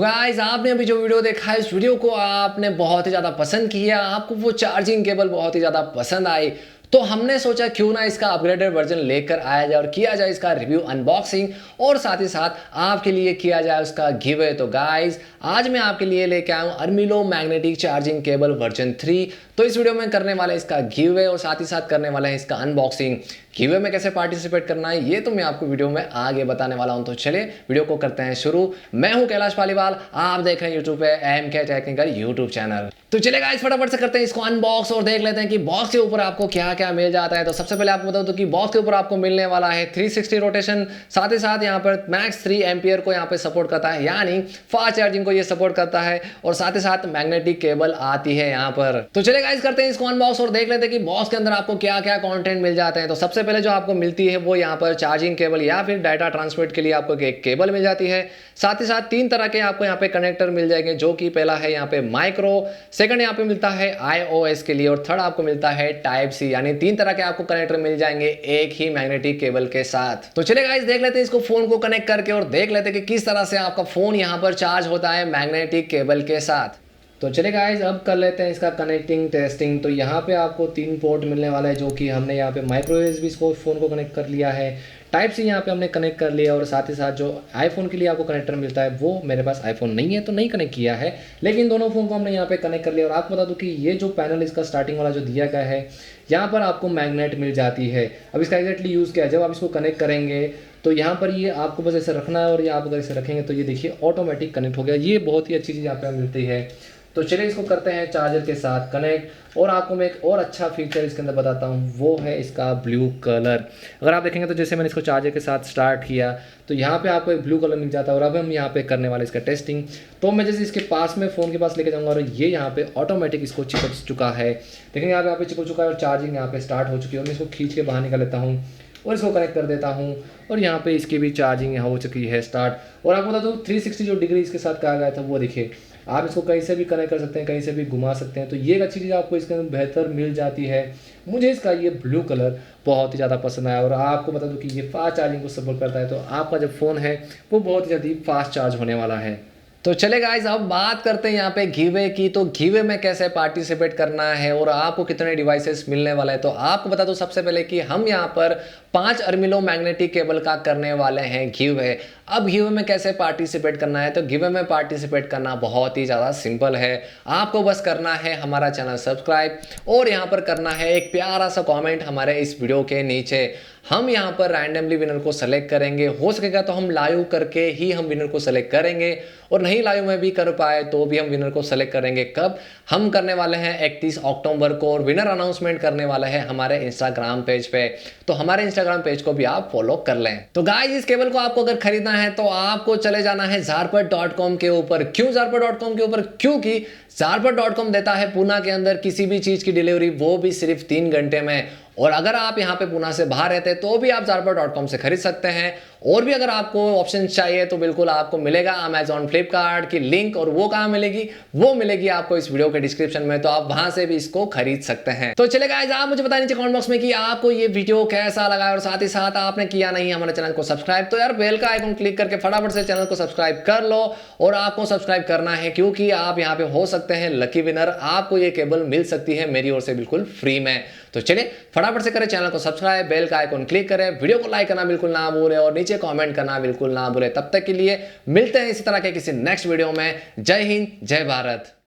Guys आपने अभी जो वीडियो देखा है, इस वीडियो को आपने बहुत ही ज़्यादा पसंद किया, आपको वो चार्जिंग केबल बहुत ही ज़्यादा पसंद आई, तो हमने सोचा क्यों ना इसका अपग्रेडेड वर्जन लेकर आया जाए और किया जाए इसका रिव्यू अनबॉक्सिंग और साथ ही साथ आपके लिए किया जाए उसका गिव अवे। तो गाइस आज मैं आपके लिए लेके आया हूँ अर्मिलो मैग्नेटिक चार्जिंग केबल वर्जन 3। तो इस वीडियो में करने वाले इसका गिव अवे और साथ ही साथ करने वाले हैं इसका अनबॉक्सिंग। गिव अवे में कैसे पार्टिसिपेट करना है ये तो मैं आपको वीडियो में आगे बताने वाला हूं। तो चलिए वीडियो को करते हैं शुरू। मैं हूं कैलाश पालीवाल, आप देख रहे हैं यूट्यूब पे एमके टेक्निकल यूट्यूब चैनल। तो चलिए गाइस फटाफट से करते हैं इसको अनबॉक्स और देख लेते हैं कि बॉक्स के ऊपर आपको क्या क्या मिल जाता है। तो सबसे पहले आपको बता दूं कि बॉक्स के ऊपर आपको मिलने वाला है 360 रोटेशन, साथ ही साथ यहाँ पर मैक्स 3 एम्पियर को यहाँ पे सपोर्ट करता है, यानी फास्ट चार्जिंग को ये सपोर्ट करता है, और साथ ही साथ मैग्नेटिक केबल आती है यहाँ पर। तो चलिए गाइस करते हैं इसको अनबॉक्स और देख लेते हैं कि बॉक्स के अंदर आपको क्या क्या कंटेंट मिल जाते हैं। तो सबसे पहले जो आपको मिलती है वो यहाँ पर चार्जिंग केबल या फिर डाटा ट्रांसमिट के लिए आपको एक केबल मिल जाती है। साथ ही साथ 3 तरह के आपको यहाँ पे कनेक्टर मिल जाएंगे, जो कि पहला है यहाँ पे माइक्रो, सेकंड यहाँ पे मिलता है iOS के लिए, और थर्ड आपको मिलता है टाइप सी, यानी 3 तरह के आपको कनेक्टर मिल जाएंगे एक ही मैग्नेटिक केबल के साथ। तो चलिए गाइस देख लेते हैं इसको फोन को कनेक्ट करके और देख लेते हैं कि किस तरह से आपका फोन यहाँ पर चार्ज होता है मैग्नेटिक केबल के साथ। तो चलिए गाइस अब कर लेते हैं इसका कनेक्टिंग टेस्टिंग। तो यहाँ पे आपको 3 पोर्ट मिलने वाला है, जो कि हमने यहाँ पे माइक्रो यूएसबी इसको फ़ोन को कनेक्ट कर लिया है, टाइप सी यहाँ पे हमने कनेक्ट कर लिया, और साथ ही साथ जो आईफोन के लिए आपको कनेक्टर मिलता है वो मेरे पास आईफोन नहीं है तो नहीं कनेक्ट किया है, लेकिन दोनों फ़ोन को हमने यहाँ पे कनेक्ट कर लिया। और आपको बता दूँ कि ये जो पैनल इसका स्टार्टिंग वाला जो दिया गया है, यहाँ पर आपको मैग्नेट मिल जाती है। अब इसका एग्जैक्टली यूज़ क्या है, जब आप इसको कनेक्ट करेंगे तो यहाँ पर ये आपको बस ऐसे रखना है, और ये आप अगर इसे रखेंगे तो ये देखिए ऑटोमेटिक कनेक्ट हो गया। ये बहुत ही अच्छी चीज़ यहाँ पे मिलती है। तो चलिए इसको करते हैं चार्जर के साथ कनेक्ट। और आपको मैं एक और अच्छा फीचर इसके अंदर बताता हूँ, वो है इसका ब्लू कलर। अगर आप देखेंगे तो जैसे मैंने इसको चार्जर के साथ स्टार्ट किया तो यहाँ पे आपको एक ब्लू कलर मिल जाता है। और अब हम यहाँ पे करने वाले इसका टेस्टिंग। तो मैं जैसे इसके पास में फ़ोन के पास लेके जाऊँगा और ये यहाँ पे ऑटोमेटिक इसको चिपक चुका है, देखेंगे आप यहाँ पे चिपक चुका है और चार्जिंग यहाँ पे स्टार्ट हो चुकी है। और मैं इसको खींच के बाहर निकाल लेता हूँ और इसको कनेक्ट कर देता हूँ, और यहाँ पे इसकी भी चार्जिंग यहाँ हो चुकी है स्टार्ट। और आपको बता दूँ 360 जो डिग्री इसके साथ कहा गया था वो देखिए, आप इसको कहीं से भी कनेक्ट कर सकते हैं, कहीं से भी घुमा सकते हैं। तो ये एक अच्छी चीज़ आपको इसके अंदर बेहतर मिल जाती है। मुझे इसका ये ब्लू कलर बहुत ही ज़्यादा पसंद आया। और आपको बता दूँ कि ये फास्ट चार्जिंग को सपोर्ट करता है, तो आपका जो फ़ोन है वो बहुत ही जल्दी फास्ट चार्ज होने वाला है। तो चले गाइस अब बात करते हैं यहाँ पे गिवे की। तो गिवे में कैसे पार्टिसिपेट करना है और आपको कितने डिवाइसेस मिलने वाला है। तो आपको बता दूं सबसे पहले कि हम यहाँ पर 5 अर्मिलो मैग्नेटिक केबल का करने वाले हैं गिवे। अब गिवे में कैसे पार्टिसिपेट करना है, तो गिवे में पार्टिसिपेट करना बहुत ही ज़्यादा सिंपल है। आपको बस करना है हमारा चैनल सब्सक्राइब, और यहाँ पर करना है एक प्यारा सा कॉमेंट हमारे इस वीडियो के नीचे। हम यहाँ पर रैंडमली विनर को सेलेक्ट करेंगे, हो सकेगा तो हम लाइव करके ही हम विनर को सेलेक्ट करेंगे, और नहीं लाइव में भी कर पाए तो भी हम विनर को सेलेक्ट करेंगे। कब हम करने वाले हैं 31 अक्टूबर को, और विनर अनाउंसमेंट करने वाले हैं हमारे इंस्टाग्राम पेज पे। तो हमारे इंस्टाग्राम पेज को भी आप फॉलो कर लें। तो गाइस इस केबल को आपको अगर खरीदना है तो आपको चले जाना है zarpat.com के ऊपर। क्यों zarpat.com के ऊपर? क्योंकि zarpat.com देता है पूना के अंदर किसी भी चीज की डिलीवरी, वो भी सिर्फ 3 घंटे में। और अगर आप यहाँ पे पूना से बाहर रहते हैं तो भी आप zarpat.com से खरीद सकते हैं। और भी अगर आपको ऑप्शन चाहिए तो बिल्कुल आपको मिलेगा अमेजॉन, फ्लिपकार्ट की लिंक, और वो कहाँ मिलेगी? वो मिलेगी आपको इस वीडियो के डिस्क्रिप्शन में, तो आप वहां से भी इसको खरीद सकते हैं। तो चले गाइस आप मुझे बताएं नीचे कमेंट बॉक्स में कि आपको ये वीडियो कैसा लगा, और साथ ही साथ आपने किया नहीं हमारे चैनल को सब्सक्राइब तो यार बेल का आइकन क्लिक करके फटाफट से चैनल को सब्सक्राइब कर लो। और आपको सब्सक्राइब करना है क्योंकि आप यहाँ पे हो सकते हैं लकी विनर, आपको ये केबल मिल सकती है मेरी ओर से बिल्कुल फ्री में। तो चलिए फटाफट से करें चैनल को सब्सक्राइब, बेल का आइकन क्लिक करें, वीडियो को लाइक करना बिल्कुल ना भूलें, और नीचे कमेंट करना बिल्कुल ना भूलें। तब तक के लिए मिलते हैं इसी तरह के किसी नेक्स्ट वीडियो में। जय हिंद, जय भारत।